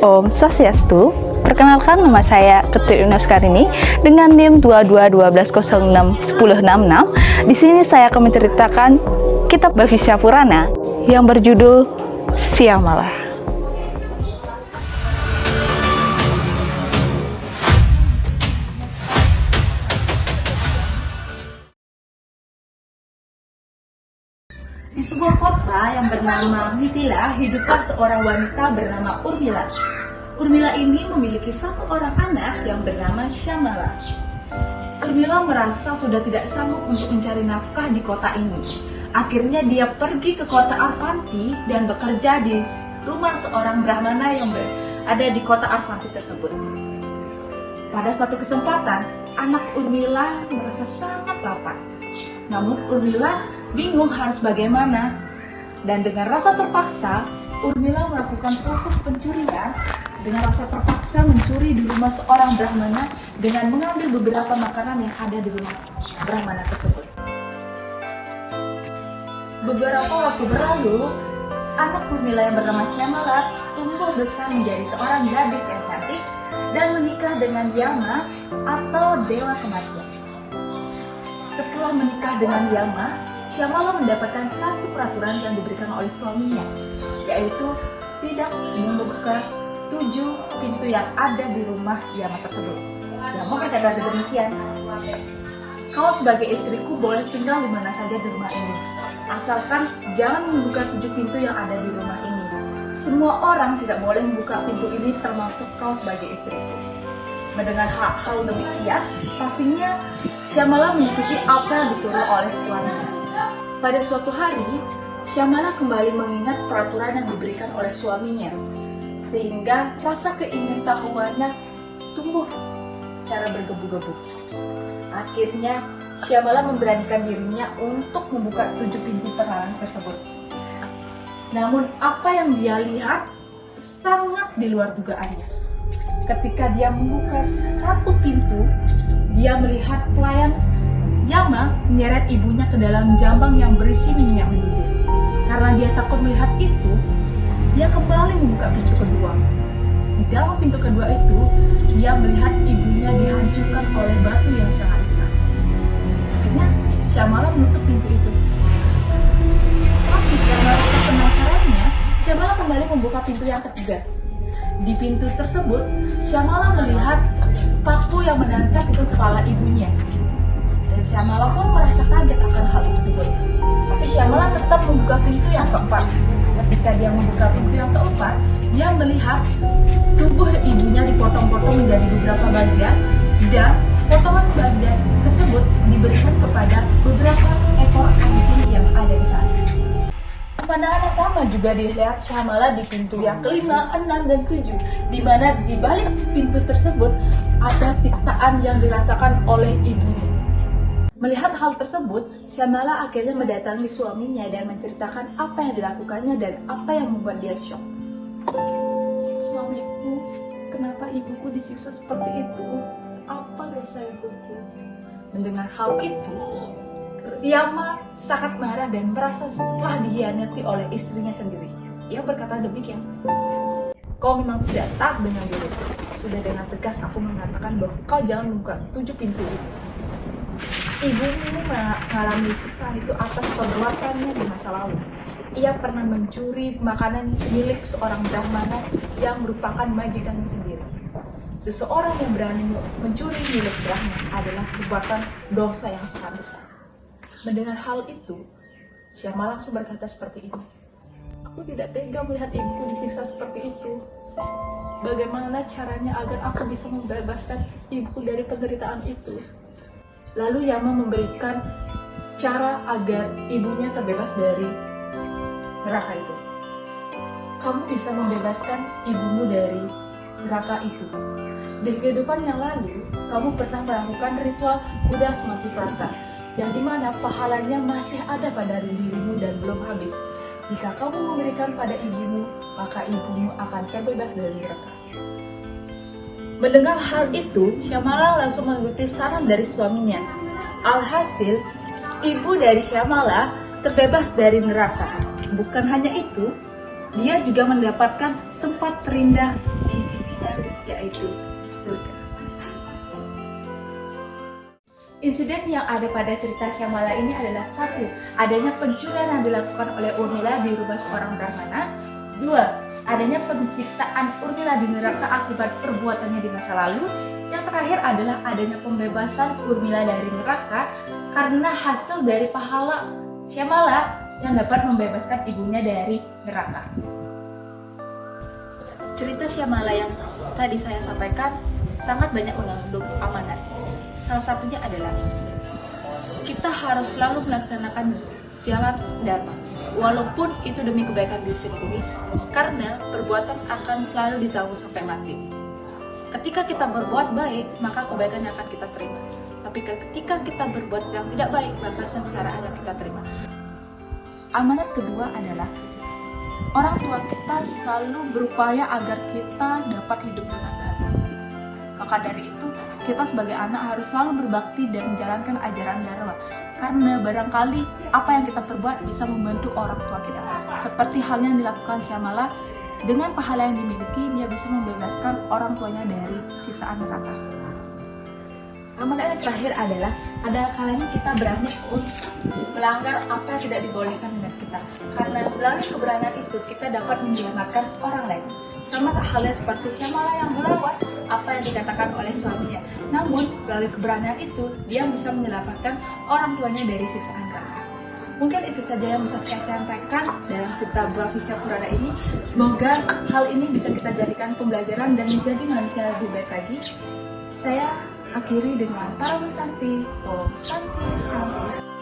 Om Swastiastu. Perkenalkan, nama saya Ketut Yunuskarini dengan NIM 2212061066. Di sini saya akan menceritakan kitab Bhavishya Purana yang berjudul Syamala. Di sebuah kota yang bernama Mithila, hiduplah seorang wanita bernama Urmila. Urmila ini memiliki satu orang anak yang bernama Syamala. Urmila merasa sudah tidak sanggup untuk mencari nafkah di kota ini. Akhirnya dia pergi ke kota Arvanti dan bekerja di rumah seorang Brahmana yang ada di kota Arvanti tersebut. Pada suatu kesempatan, anak Urmila merasa sangat lapar. Namun Urmila bingung harus bagaimana, dan dengan rasa terpaksa Urmila melakukan proses pencurian. Dengan rasa terpaksa mencuri di rumah seorang Brahmana dengan mengambil beberapa makanan yang ada di rumah Brahmana tersebut. Beberapa waktu berlalu, anak Urmila yang bernama Syamala tumbuh besar menjadi seorang gadis yang cantik dan menikah dengan Yama atau Dewa Kematian. Setelah menikah dengan Yama, Syamala mendapatkan satu peraturan yang diberikan oleh suaminya, yaitu tidak membuka 7 pintu yang ada di rumah Yama tersebut. Yama berkata demikian, "Kau sebagai istriku boleh tinggal di mana saja di rumah ini, asalkan jangan membuka 7 pintu yang ada di rumah ini. Semua orang tidak boleh membuka pintu ini, termasuk kau sebagai istriku." Mendengar hal demikian, pastinya Syamala mengikuti apa yang disuruh oleh suaminya. Pada suatu hari, Syamala kembali mengingat peraturan yang diberikan oleh suaminya, sehingga rasa keingintahuannya tumbuh secara bergebu-gebu. Akhirnya, Syamala memberanikan dirinya untuk membuka 7 pintu terlarang tersebut. Namun, apa yang dia lihat sangat di luar dugaannya. Ketika dia membuka satu pintu, dia melihat pelayan Yama menyeret ibunya ke dalam jambang yang berisi minyak mendidih. Karena dia takut melihat itu, dia kembali membuka pintu kedua. Di dalam pintu kedua itu, dia melihat ibunya dihancurkan oleh batu yang sangat besar. Akhirnya, Syamala menutup pintu itu. Tapi karena rasa penasarannya, Syamala kembali membuka pintu yang ketiga. Di pintu tersebut, Syamala melihat paku yang menancap ke kepala ibunya. Dan Syamala pun merasa kaget akan hal itu. Tapi Syamala tetap membuka pintu yang keempat. Ketika dia membuka pintu yang keempat, dia melihat tubuh ibunya dipotong-potong menjadi beberapa bagian, dan potongan bagian tersebut diberikan kepada beberapa ekor anjing yang ada di sana. Pemandangannya sama juga dilihat Syamala di pintu yang kelima, 6, dan 7, di mana di balik pintu tersebut ada siksaan yang dirasakan oleh ibunya. Melihat hal tersebut, Syamala akhirnya mendatangi suaminya dan menceritakan apa yang dilakukannya dan apa yang membuat dia syok. "Suamiku, kenapa ibuku disiksa seperti itu? Apa dosa ibuku?" Mendengar hal itu, Yama sangat marah dan merasa telah dikhianati oleh istrinya sendiri. Ia berkata demikian, "Kau memang tidak taat dengan diriku. Sudah dengan tegas aku mengatakan bahwa kau jangan membuka 7 pintu itu. Ibumu mengalami siksaan itu atas perbuatannya di masa lalu. Ia pernah mencuri makanan milik seorang Brahmana yang merupakan majikannya sendiri. Seseorang yang berani mencuri milik Brahmana adalah perbuatan dosa yang sangat besar." Mendengar hal itu, Syamala langsung berkata seperti ini, "Aku tidak tega melihat ibuku disiksa seperti itu. Bagaimana caranya agar aku bisa membebaskan ibuku dari penderitaan itu?" Lalu Yama memberikan cara agar ibunya terbebas dari neraka itu. "Kamu bisa membebaskan ibumu dari neraka itu. Di kehidupan yang lalu, kamu pernah melakukan ritual Buddha Smati Prata, yang dimana pahalanya masih ada pada dirimu dan belum habis. Jika kamu memberikan pada ibumu, maka ibumu akan terbebas dari neraka." Mendengar hal itu, Syamala langsung mengikuti saran dari suaminya. Alhasil, ibu dari Syamala terbebas dari neraka. Bukan hanya itu, dia juga mendapatkan tempat terindah di sisinya, yaitu surga. Insiden yang ada pada cerita Syamala ini adalah satu, adanya pencurian yang dilakukan oleh Urmila di rumah seorang Brahmana. Dua, adanya penyiksaan Urmila di neraka akibat perbuatannya di masa lalu. Yang terakhir adalah adanya pembebasan Urmila dari neraka karena hasil dari pahala Syamala yang dapat membebaskan ibunya dari neraka. Cerita Syamala yang tadi saya sampaikan sangat banyak mengandung amanat. Salah satunya adalah kita harus selalu melaksanakan jalan dharma, walaupun itu demi kebaikan diri sendiri, karena perbuatan akan selalu ditanggung sampai mati. Ketika kita berbuat baik, maka kebaikan yang akan kita terima. Tapi ketika kita berbuat yang tidak baik, maka sengsara yang kita terima. Amanat kedua adalah orang tua kita selalu berupaya agar kita dapat hidup dengan baik. Maka dari itu, kita sebagai anak harus selalu berbakti dan menjalankan ajaran Dharma. Karena barangkali apa yang kita perbuat bisa membantu orang tua kita. Seperti halnya yang dilakukan Syamala, dengan pahala yang dimiliki, dia bisa membebaskan orang tuanya dari siksaan neraka. Amanat yang terakhir adalah ada kalanya kita berani untuk melanggar apa yang tidak dibolehkan dengan kita. Karena melalui keberanian itu kita dapat menyelamatkan orang lain. Sama halnya seperti Syamala yang melawan apa yang dikatakan oleh suaminya. Namun melalui keberanian itu dia bisa menyelamatkan orang tuanya dari siksaan neraka. Mungkin itu saja yang bisa saya sampaikan dalam cerita Bhavishya Purana ini. Semoga hal ini bisa kita jadikan pembelajaran dan menjadi manusia lebih baik lagi. Saya akhiri dengan Paramu Santi, Om Santi Santi.